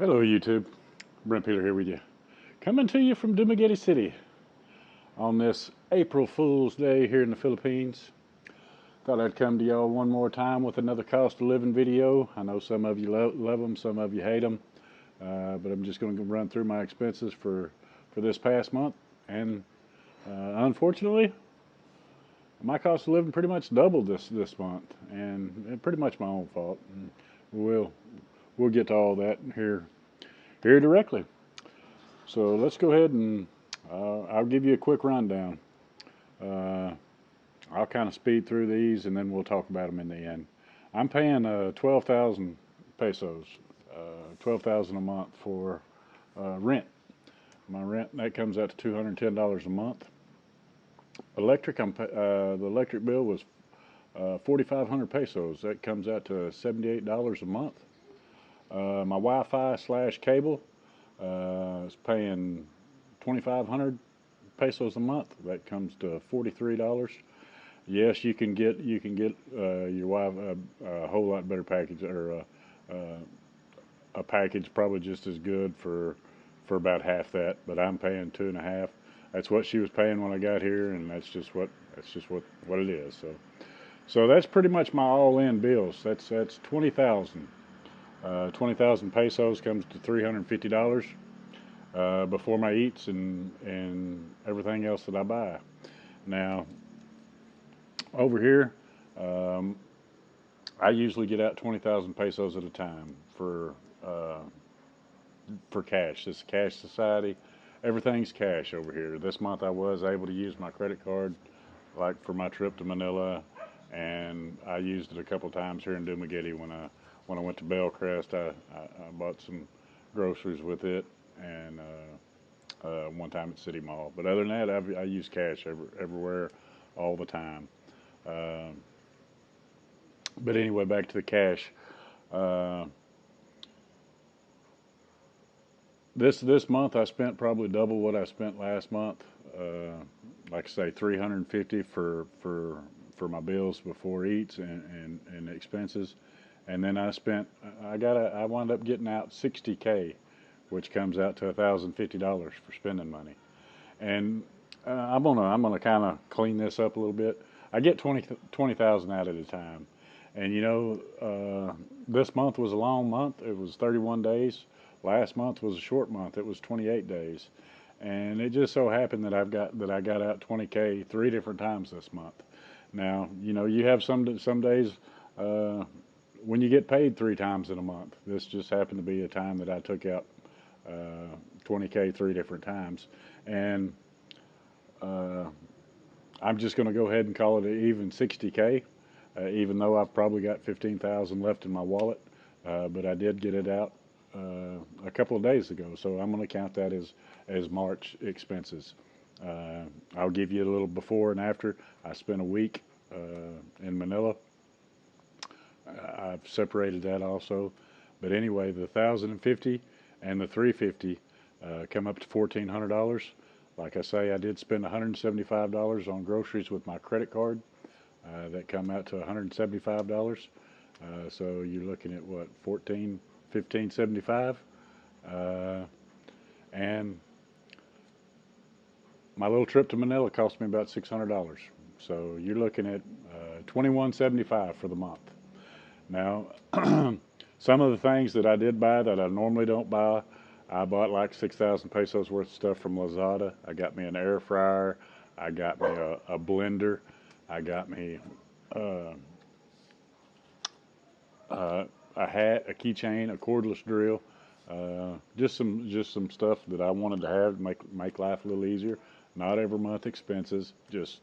Hello YouTube, Brent Peeler here with you. Coming to you from Dumaguete City on this April Fool's Day here in the Philippines. Thought I'd come to y'all one more time with another cost of living video. I know some of you love them, some of you hate them, but I'm just going to run through my expenses for this past month. And unfortunately, my cost of living pretty much doubled this month, and pretty much my own fault. And we'll get to all that here directly. So let's go ahead and I'll give you a quick rundown. Uh, I'll kind of speed through these and then we'll talk about them in the end. I'm paying 12,000 pesos, 12,000 a month for rent. My rent, that comes out to $210 a month. Electric, the electric bill was 4,500 pesos. That comes out to $78 a month. My Wi-Fi / cable is paying 2,500 pesos a month. That comes to $43. Yes, you can get your Wi-Fi a whole lot better package, or a package probably just as good for about half that. But I'm paying 2.5. That's what she was paying when I got here, and that's just what it is. So that's pretty much my all-in bills. That's 20,000. 20,000 pesos comes to $350 before my eats and everything else that I buy. Now, over here, I usually get out 20,000 pesos at a time for cash. This is a cash society. Everything's cash over here. This month I was able to use my credit card, like for my trip to Manila, and I used it a couple times here in Dumaguete when I went to Bellcrest. I bought some groceries with it, and one time at City Mall. But other than that, I use cash everywhere, all the time. Uh, but anyway, back to the cash. Uh, this month I spent probably double what I spent last month. Like I say, 350 for my bills before eats and expenses. And then I wound up getting out 60K, which comes out to $1,050 for spending money. And I'm gonna kind of clean this up a little bit. I get 20,000 out at a time, and this month was a long month. It was 31 days. Last month was a short month. It was 28 days, and it just so happened that I got out 20K 3 different times this month. Now, you have some days. When you get paid 3 times in a month. This just happened to be a time that I took out 20K 3 different times. And I'm just going to go ahead and call it an even 60K, even though I've probably got 15,000 left in my wallet. But I did get it out a couple of days ago, so I'm going to count that as March expenses. I'll give you a little before and after. I spent a week in Manila. I've separated that also, but anyway, the 1,050 and the 350 come up to $1,400. Like I say, I did spend $175 on groceries with my credit card. That come out to $175. So you're looking at what, 1575, and my little trip to Manila cost me about $600. So you're looking at 2175 for the month. Now, some of the things that I did buy that I normally don't buy, I bought like 6,000 pesos worth of stuff from Lazada. I got me an air fryer. I got me a blender. I got me uh, a hat, a keychain, a cordless drill. Just some stuff that I wanted to have to make life a little easier. Not every month expenses. Just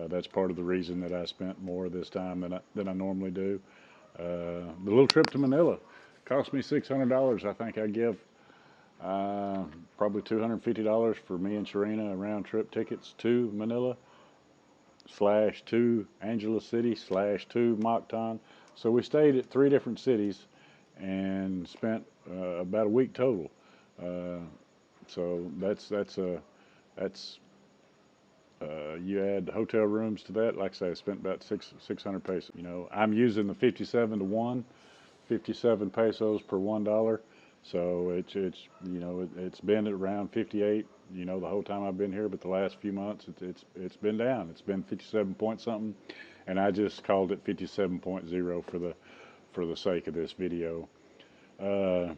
that's part of the reason that I spent more this time than I normally do. The little trip to Manila cost me $600. I think I give probably $250 for me and Sharina round trip tickets to Manila / to Angela City / to Mactan. So we stayed at 3 different cities and spent about a week total. So that's you add hotel rooms to that. Like I say, I spent about 600 pesos. I'm using the 57 to 1, 57 pesos per $1. So it's it's been at around 58, the whole time I've been here, but the last few months it's been down. It's been 57 point something, and I just called it 57.0 for the sake of this video. Uh,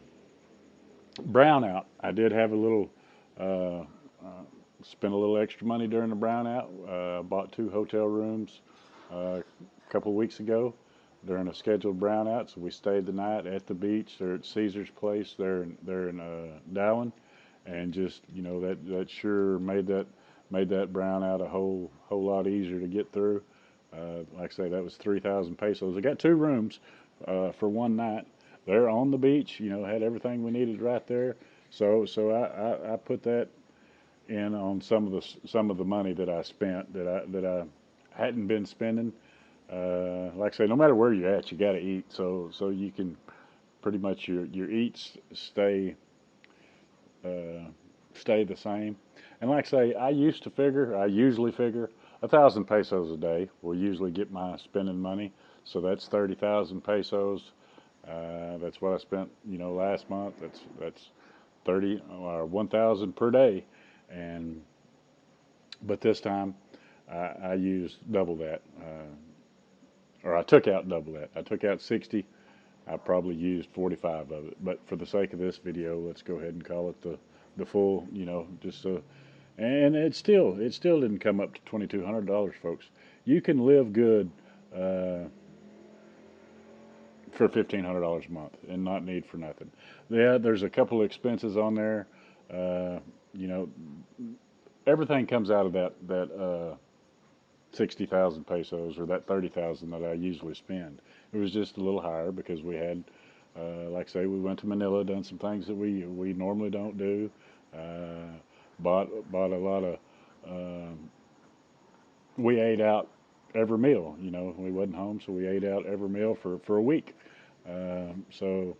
Brownout. I did have a little uh, spent a little extra money during the brownout. Bought two hotel rooms a couple of weeks ago during a scheduled brownout. So we stayed the night at the beach. They're at Caesar's Place there in Dowling, and just that sure made that brownout a whole lot easier to get through. Like I say, that was 3,000 pesos. I got two rooms for one night. They're on the beach. Had everything we needed right there. So I put that in on some of the money that I spent that I hadn't been spending. Like I say, no matter where you're at, you got to eat. So you can pretty much your eats uh, stay the same. And like I say, I usually figure 1,000 pesos a day will usually get my spending money. So that's 30,000 pesos. That's what I spent, last month. That's 30 or 1,000 per day, and but this time I used double that, or I took out double that. I took out 60. I probably used 45 of it, but for the sake of this video, let's go ahead and call it the full. Just so. And it still didn't come up to $2,200, folks. You can live good uh, for $1,500 a month and not need for nothing. Yeah, there's a couple of expenses on there. Uh, you know, everything comes out of that 60,000 pesos or that 30,000 that I usually spend. It was just a little higher because we had, like I say, we went to Manila, done some things that we normally don't do. Uh, bought a lot of. We ate out every meal. We wasn't home, so we ate out every meal for a week. So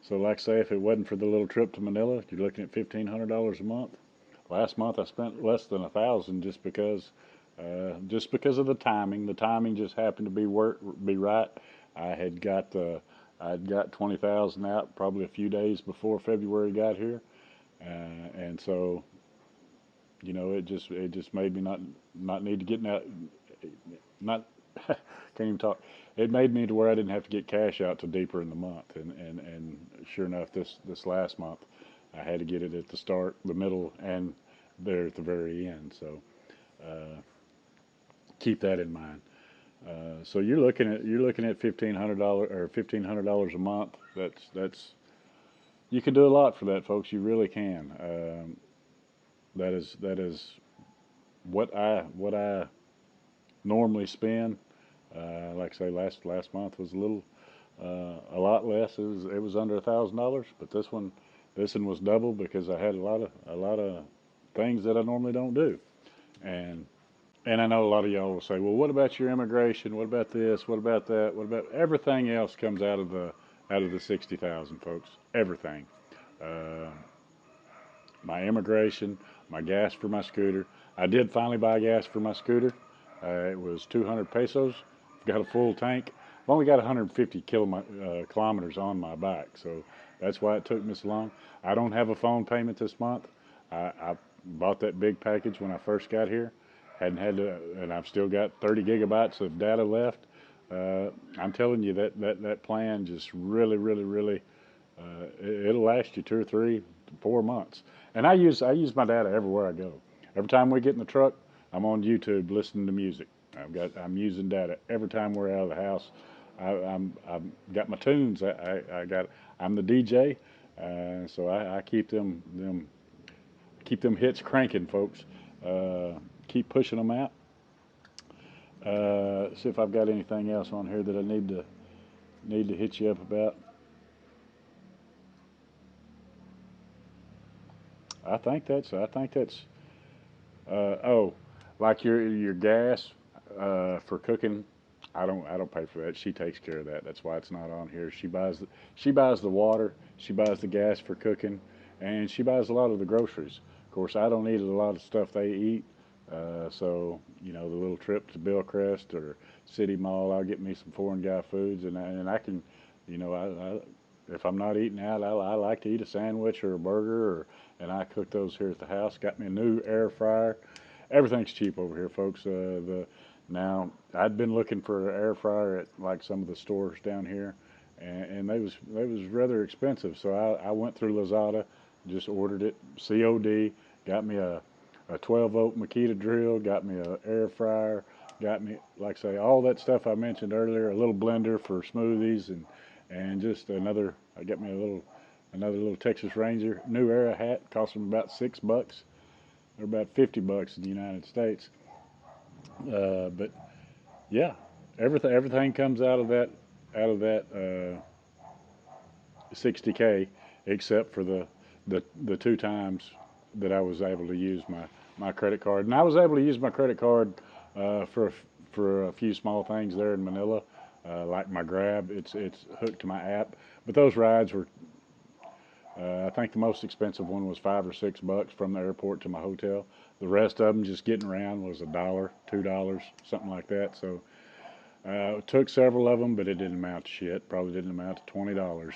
like I say, if it wasn't for the little trip to Manila, you're looking at $1,500 a month. Last month I spent less than 1,000 just because of the timing. The timing just happened to be right. I had got I'd got 20,000 out probably a few days before February got here, and so it just made me not need to get out, not can't even talk. It made me to where I didn't have to get cash out till deeper in the month, and sure enough, this last month, I had to get it at the start, the middle, and there at the very end. So uh, keep that in mind. So you're looking at $1,500 a month. That's you can do a lot for that, folks. You really can. That is what I normally spend. Like I say, last month was a lot less. It was under $1,000, but this one was double because I had a lot of things that I normally don't do. And and I know a lot of y'all will say, well, what about your immigration? What about this? What about that? What about everything else comes out of the 60,000, folks? Everything. Uh, my immigration, my gas for my scooter. I did finally buy gas for my scooter. It was 200 pesos. Got a full tank. I've only got 150 kilometers on my bike, so that's why it took me so long. I don't have a phone payment this month. I bought that big package when I first got here. Hadn't had to, and I've still got 30 gigabytes of data left. I'm telling you that plan just really it'll last you 2 or 3, 4 months. And I use my data everywhere I go. Every time we get in the truck, I'm on YouTube listening to music. I'm using data every time we're out of the house. I've got my tunes. I'm the DJ, so I keep them hits cranking, folks. Uh, Keep pushing them out. See if I've got anything else on here that I need to hit you up about. I think that's oh, like your gas for cooking. I don't pay for that. She takes care of that. That's why it's not on here. She buys the water. She buys the gas for cooking, and she buys a lot of the groceries. Of course, I don't eat a lot of stuff they eat. So the little trip to Billcrest or City Mall, I'll get me some foreign guy foods, and I can, you know, if I'm not eating out, I like to eat a sandwich or a burger, and I cook those here at the house. Got me a new air fryer. Everything's cheap over here, folks. Now I'd been looking for an air fryer at like some of the stores down here, and they was rather expensive. So I went through Lazada, just ordered it COD. Got me a 12 volt Makita drill. Got me a air fryer. Got me, like I say, all that stuff I mentioned earlier. A little blender for smoothies and just another. I got me another little Texas Ranger new era hat. Cost them about $6. They're about $50 in the United States. But yeah, everything comes out of that 60K, except for the two times that I was able to use my credit card, and I was able to use my credit card for a few small things there in Manila, like my Grab. It's hooked to my app, but those rides were. I think the most expensive one was $5 or $6 from the airport to my hotel. The rest of them, just getting around, was $1, $2, something like that. So took several of them, but it didn't amount to shit. Probably didn't amount to $20.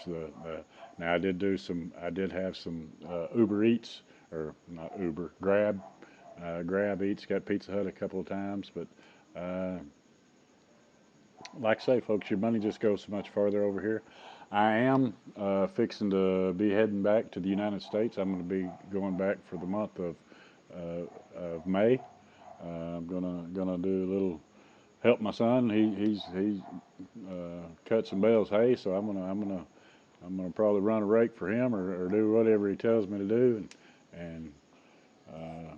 Now I did have some Uber Eats, or not Uber, Grab Eats. Got Pizza Hut a couple of times, but uh, like I say, folks, your money just goes so much farther over here. I am fixing to be heading back to the United States. I'm going to be going back for the month of May. I'm gonna do a little help my son. He's cut some bales hay, so I'm gonna probably run a rake for him, or do whatever he tells me to do, and uh,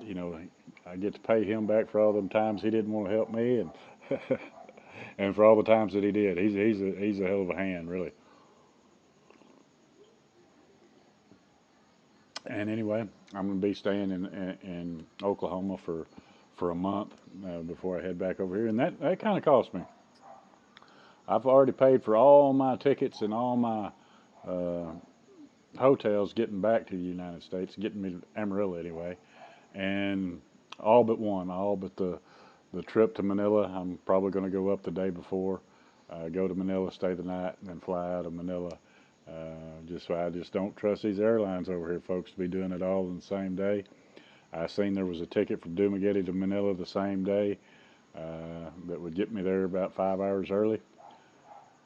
you know, I get to pay him back for all them times he didn't want to help me, and and for all the times that he did. He's a hell of a hand, really. And anyway, I'm gonna be staying in Oklahoma for a month before I head back over here, and that kind of cost me. I've already paid for all my tickets and all my uh, hotels getting back to the United States, getting me to Amarillo anyway, and all but one, all but the trip to Manila. I'm probably going to go up the day before, go to Manila, stay the night, and then fly out of Manila. Just I just don't trust these airlines over here, folks, to be doing it all in the same day. I seen there was a ticket from Dumaguete to Manila the same day that would get me there about 5 hours early,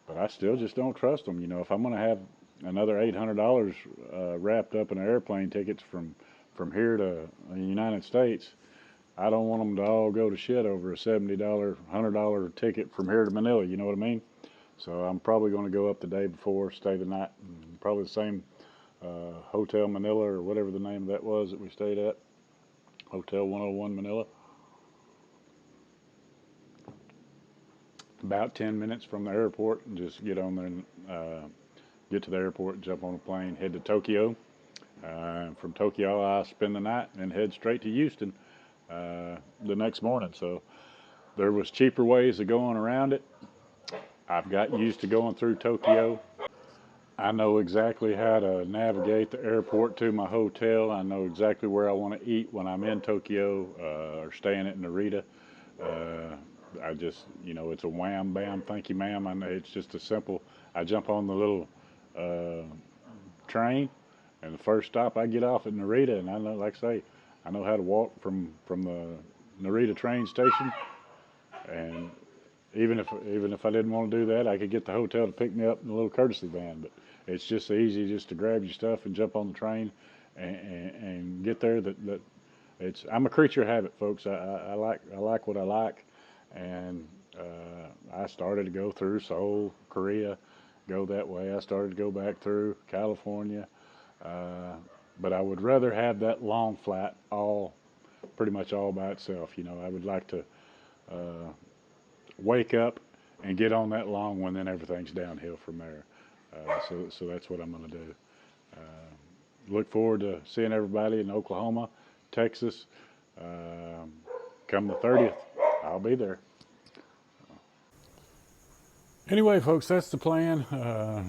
but I still just don't trust them. If I'm going to have another $800 wrapped up in airplane tickets from here to the United States, I don't want them to all go to shit over a $70, $100 ticket from here to Manila. You know what I mean? So I'm probably going to go up the day before, stay the night, probably the same Hotel Manila or whatever the name of that was that we stayed at, Hotel 101 Manila. About 10 minutes from the airport, and just get on there and get to the airport, jump on a plane, head to Tokyo. From Tokyo, I spend the night and head straight to Houston the next morning. So there was cheaper ways of going around it. I've got used to going through Tokyo. I know exactly how to navigate the airport to my hotel. I know exactly where I want to eat when I'm in Tokyo or staying at Narita. Uh, I just, it's a wham bam, thank you, ma'am. I know it's just a simple. I jump on the little uh, train, and the first stop I get off at Narita, and I know, like I say, I know how to walk from the Narita train station, and even if I didn't want to do that, I could get the hotel to pick me up in a little courtesy van. But it's just so easy just to grab your stuff and jump on the train and get there. That it's I'm a creature of habit, folks. I like what I like, and I started to go through Seoul, Korea, go that way. I started to go back through California, uh, but I would rather have that long flight all pretty much all by itself. I would like to uh, wake up and get on that long one, then everything's downhill from there. So that's what I'm going to do. Look forward to seeing everybody in Oklahoma, Texas. Um, Come the 30th, I'll be there. Anyway, folks, that's the plan.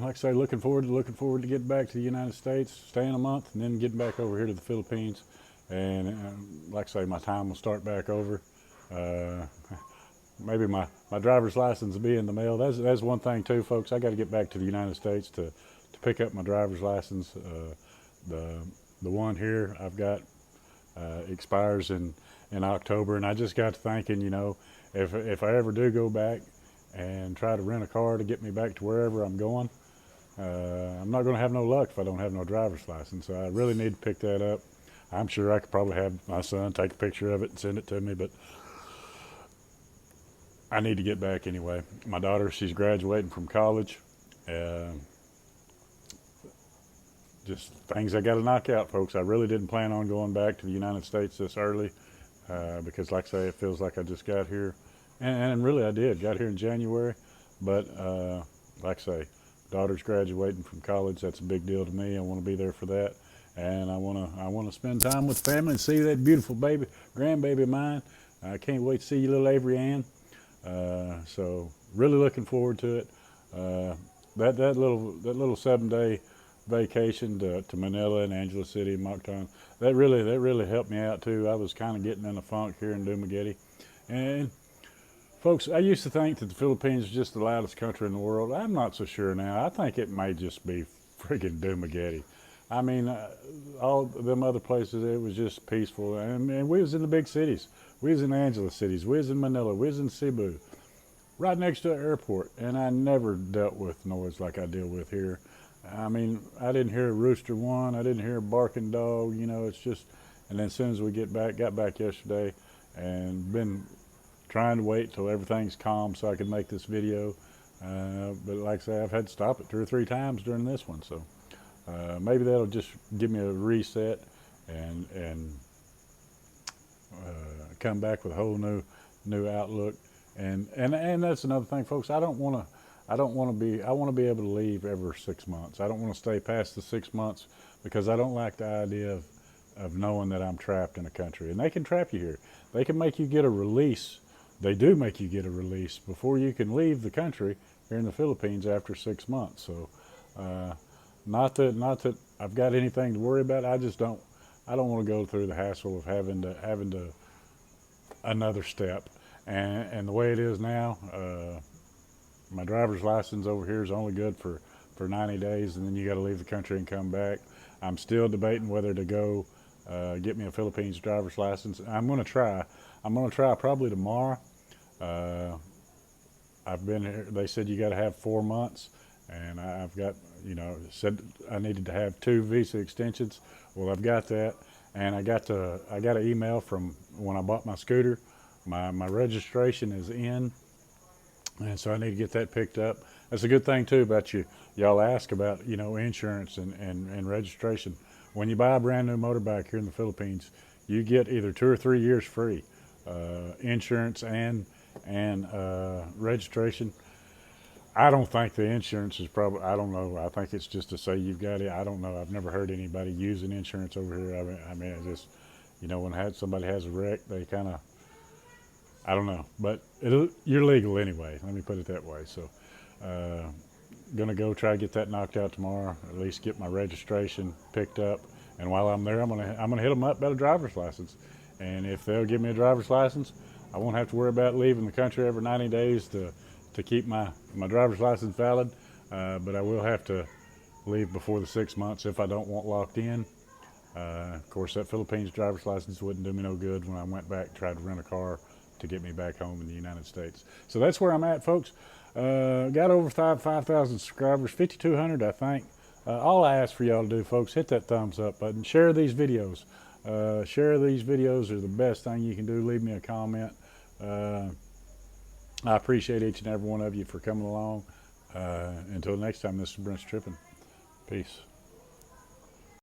Like I say, looking forward to getting back to the United States, staying a month, and then getting back over here to the Philippines. And like I say, my time will start back over. Uh, maybe my driver's license will be in the mail. That's one thing too, folks. I got to get back to the United States to pick up my driver's license. The the one here I've got expires in October, and I just got to thinking, if I ever do go back and try to rent a car to get me back to wherever I'm going, I'm not going to have no luck if I don't have no driver's license. So I really need to pick that up. I'm sure I could probably have my son take a picture of it and send it to me, but I need to get back anyway. My daughter, she's graduating from college. Uh, just things I got to knock out, folks. I really didn't plan on going back to the United States this early because, like I say, it feels like I just got here. And really, I did. Got here in January. But, like I say, daughter's graduating from college. That's a big deal to me. I want to be there for that. And I want to spend time with family and see that beautiful baby, grandbaby of mine. I can't wait to see you, little Avery Ann. So really looking forward to it. That little 7 day vacation to Manila and Angeles City and Mactan, that really helped me out too. I was kind of getting in a funk here in Dumaguete. And folks, I used to think that the Philippines was just the loudest country in the world. I'm not so sure now. I think it may just be friggin' Dumaguete. I mean, all them other places, it was just peaceful. And we was in the big cities. We was in Angeles cities. We was in Manila. We was in Cebu, right next to an airport. And I never dealt with noise like I deal with here. I mean, I didn't hear a rooster one. I didn't hear a barking dog. It's just, and then as soon as we got back yesterday and been trying to wait till everything's calm so I can make this video. But like I say, I've had to stop it 2 or 3 times during this one. So maybe that'll just give me a reset and come back with a whole new outlook. And that's another thing, folks. I want to be able to leave every 6 months. I don't want to stay past the 6 months because I don't like the idea of knowing that I'm trapped in a country. And they can trap you here. They can make you get a release. They do make you get a release before you can leave the country here in the Philippines after 6 months. So, not that I've got anything to worry about. I don't want to go through the hassle of having to another step. And the way it is now, my driver's license over here is only good for 90 days, and then you got to leave the country and come back. I'm still debating whether to go get me a Philippines driver's license. I'm going to try. I'm going to try probably tomorrow. I've been here. They said you got to have 4 months, and I've got, said I needed to have 2 visa extensions. Well, I've got that, and I got an email from when I bought my scooter. My registration is in. And so I need to get that picked up. That's a good thing too about y'all ask about, insurance and registration. When you buy a brand new motorbike here in the Philippines, you get either 2 or 3 years free, insurance and registration. I don't think the insurance is probably, I don't know. I think it's just to say you've got it. I don't know. I've never heard anybody using insurance over here. I mean, it just, when somebody has a wreck, they kind of, I don't know, but you're legal anyway. Let me put it that way. So, gonna go try to get that knocked out tomorrow. At least get my registration picked up. And while I'm there, I'm gonna hit them up about a driver's license. And if they'll give me a driver's license, I won't have to worry about leaving the country every 90 days to keep my driver's license valid. But I will have to leave before the 6 months if I don't want locked in. Of course, that Philippines driver's license wouldn't do me no good when I went back and tried to rent a car to get me back home in the United States. So that's where I'm at, folks. Got over 5,000 subscribers, 5,200, I think. All I ask for y'all to do, folks, hit that thumbs up button. Share these videos. Share these videos are the best thing you can do. Leave me a comment. I appreciate each and every one of you for coming along. Until next time, this is Brent Trippin. Peace.